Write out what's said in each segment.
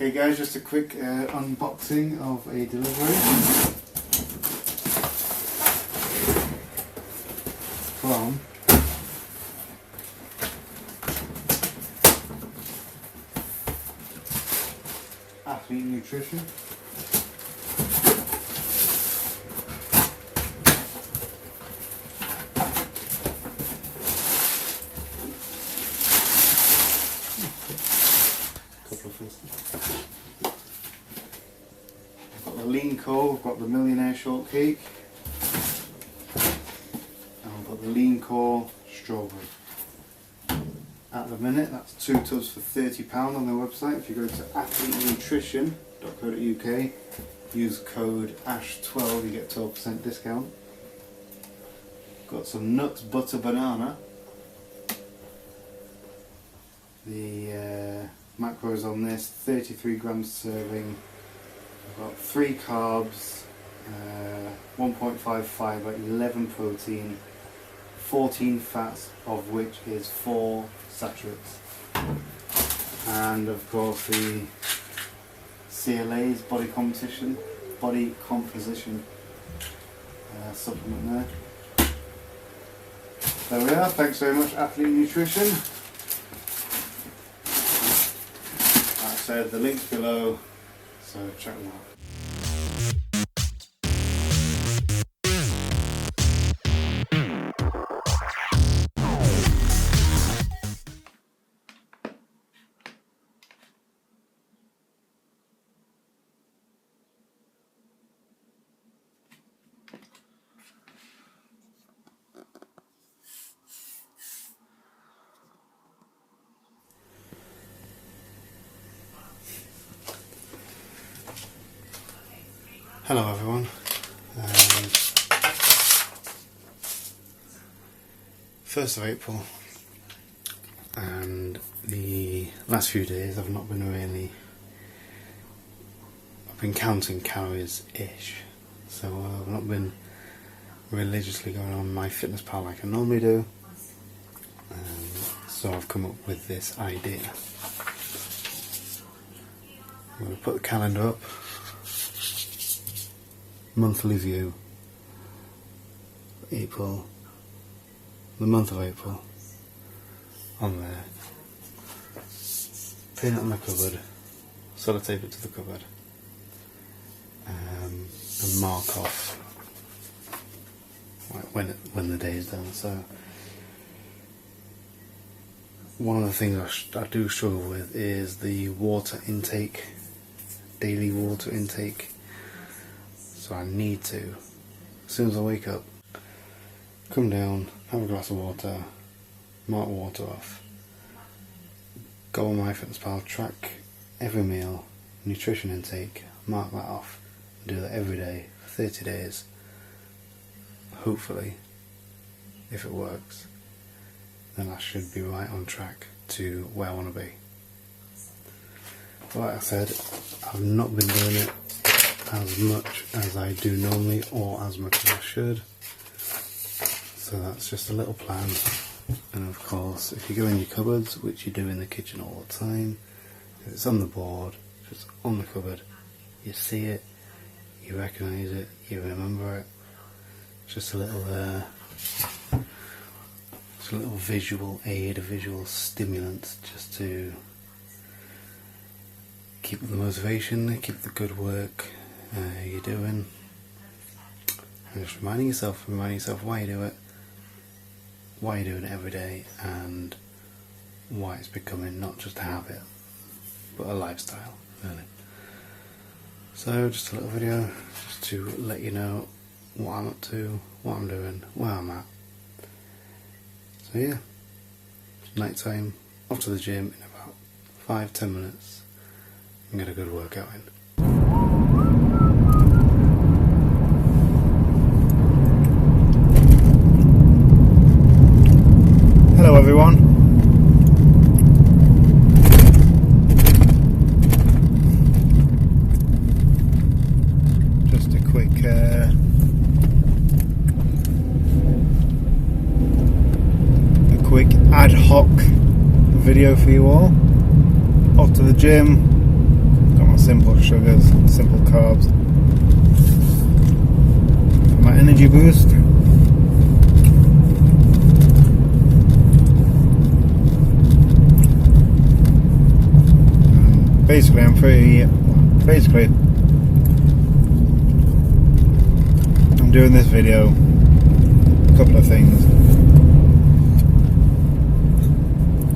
Okay guys, just a quick unboxing of a delivery from Athlete Nutrition. I've got the Lean Core, I've got the Millionaire Shortcake, and I've got the Lean Core Strawberry. At the minute, that's 2 tubs for £30 on their website. If you go to athletenutrition.co.uk, use code ASH12, you get 12% discount. Got some nuts, butter, banana. The macros on this, 33 grams serving. I've got 3 carbs, 1.5 fibre, 11 protein, 14 fats, of which is 4 saturates. And of course the CLA's body composition supplement there. There we are, thanks very much Athlete Nutrition. Like I said, the link's below, so check them out. Hello everyone. 1st of April, and the last few days I've been counting calories-ish, so I've not been religiously going on MyFitnessPal like I normally do, so I've come up with this idea. I'm going to put the calendar up. Monthly view, April, the month of April, on there, pin it on the cupboard, sellotape it to the cupboard, and mark off when the day is done. So one of the things I do struggle with is the water intake, daily water intake. So I need to, as soon as I wake up, come down, have a glass of water, mark water off, go on MyFitnessPal, track every meal, nutrition intake, mark that off, do that every day for 30 days. Hopefully, if it works, then I should be right on track to where I want to be. Like I said, I've not been doing it as much as I do normally, or as much as I should, so that's just a little plan. And of course, if you go in your cupboards, which you do in the kitchen all the time, if it's on the board, if it's on the cupboard, you see it, you recognise it, you remember it. It's just a little visual aid, a visual stimulant, just to keep the motivation, keep the good work you're doing, and just reminding yourself why you do it, why you're doing it every day, and why it's becoming not just a habit but a lifestyle, really. So just a little video just to let you know what I'm up to, what I'm doing, where I'm at. So yeah, it's night time, off to the gym in about 5-10 minutes and get a good workout in. Hello everyone. Just a quick ad hoc video for you all. Off to the gym, simple sugars, simple carbs. For my energy boost. Basically, I'm doing this video, a couple of things.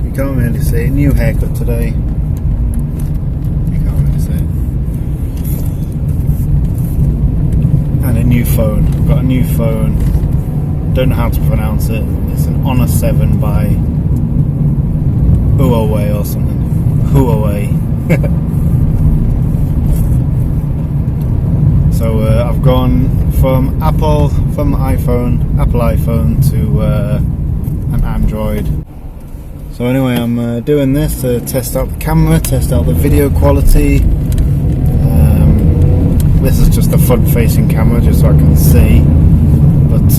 You can't really see it. New haircut today. You can't really see it. And a new phone. I've got a new phone. Don't know how to pronounce it. It's an Honor 7 by Huawei or something. Huawei. So I've gone from Apple iPhone to an Android. So anyway, I'm doing this to test out the camera, test out the video quality. This is just a front-facing camera, just so I can see. But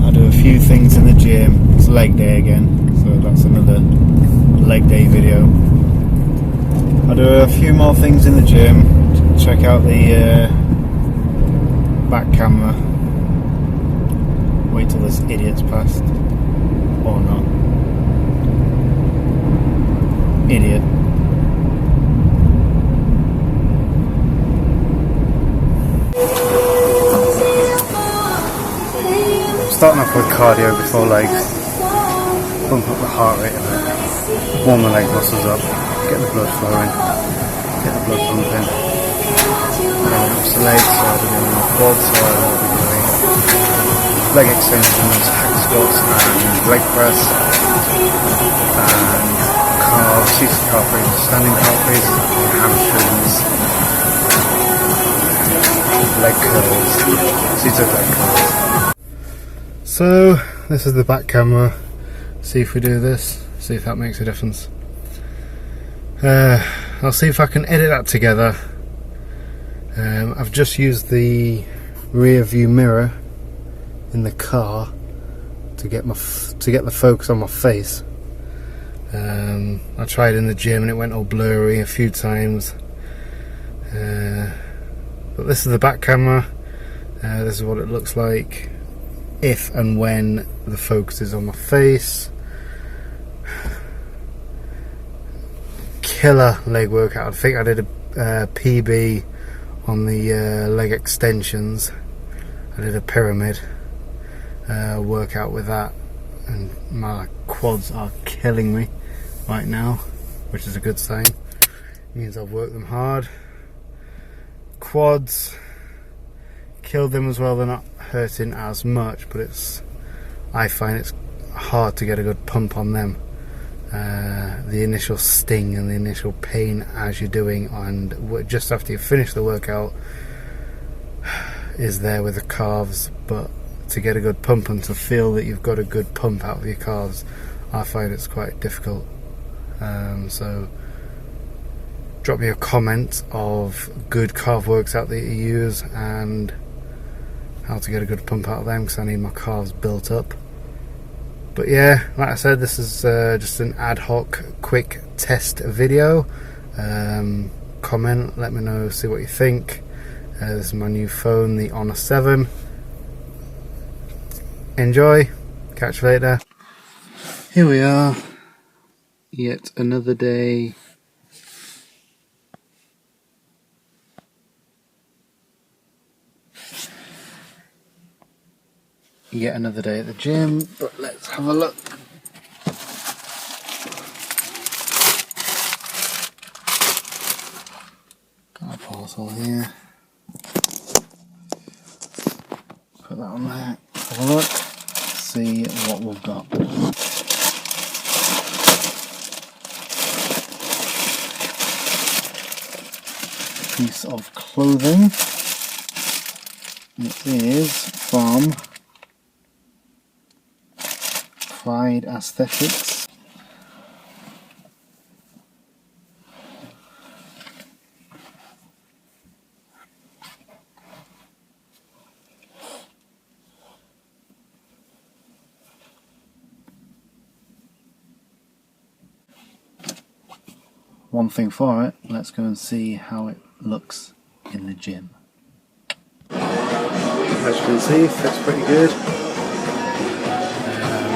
I do a few things in the gym. It's leg day again, so that's another leg day video. I do a few more things in the gym. Check out the back camera. Wait till this idiot's passed. Or not. Idiot. Starting off with cardio before legs. Bump up the heart rate a bit. Warm the leg muscles up. Get the blood flowing. Get the blood pumping. It's the legs, so I'll be doing quads, so I will be doing leg extensions, hack squats and leg press, and calves, seated calf raises, standing calf raises, hamstrings, leg curls, seated leg curls. So this is the back camera. See if we do this, see if that makes a difference. I'll see if I can edit that together. I've just used the rear view mirror in the car to get the focus on my face. I tried in the gym and it went all blurry a few times. But this is the back camera. This is what it looks like if and when the focus is on my face. Killer leg workout. I think I did a PB on the leg extensions. I did a pyramid workout with that, and my quads are killing me right now, which is a good sign. It means I've worked them hard. Quads killed them as well. They're not hurting as much, but I find it's hard to get a good pump on them. The initial sting and the initial pain as you're doing, and just after you finish the workout is there with the calves, but to get a good pump and to feel that you've got a good pump out of your calves, I find it's quite difficult. So drop me a comment of good calf works out that you use and how to get a good pump out of them, because I need my calves built up. But yeah, like I said, this is just an ad hoc quick test video. Comment, let me know, see what you think. This is my new phone, the Honor 7. Enjoy, catch you later. Here we are, yet another day. Yet another day at the gym, but let's have a look. Got a parcel here. Put that on there. Have a look. See what we've got. Piece of clothing. It is from Pride Aesthetics. one thing for it. Let's go and see how it looks in the gym. As you can see, it fits pretty good.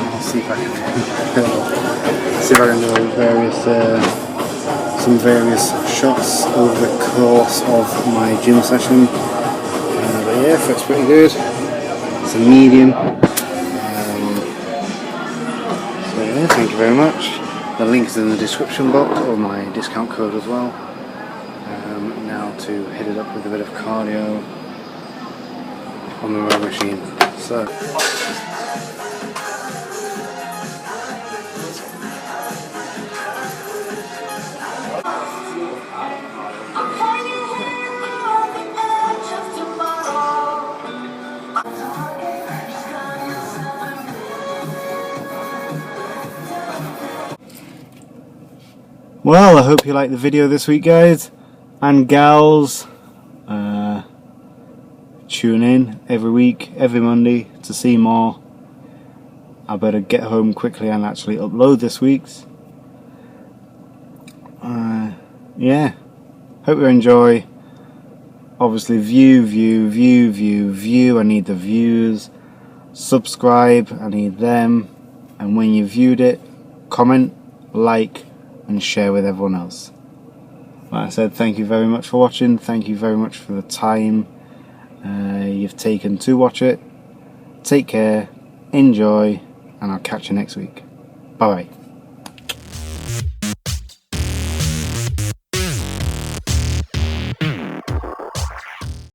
I'll see if I can do some various shots over the course of my gym session. But yeah, it fits pretty good. It's a medium. So yeah, thank you very much. The link is in the description box, or my discount code as well. Now to hit it up with a bit of cardio on the row machine. So well, I hope you liked the video this week, guys and gals. Tune in every week, every Monday to see more. I better get home quickly and actually upload this week's. Yeah, hope you enjoy. Obviously view. I need the views. Subscribe, I need them. And when you viewed it, comment, like and share with everyone else. Like I said, thank you very much for watching. Thank you very much for the time you've taken to watch it. Take care, enjoy, and I'll catch you next week. Bye bye.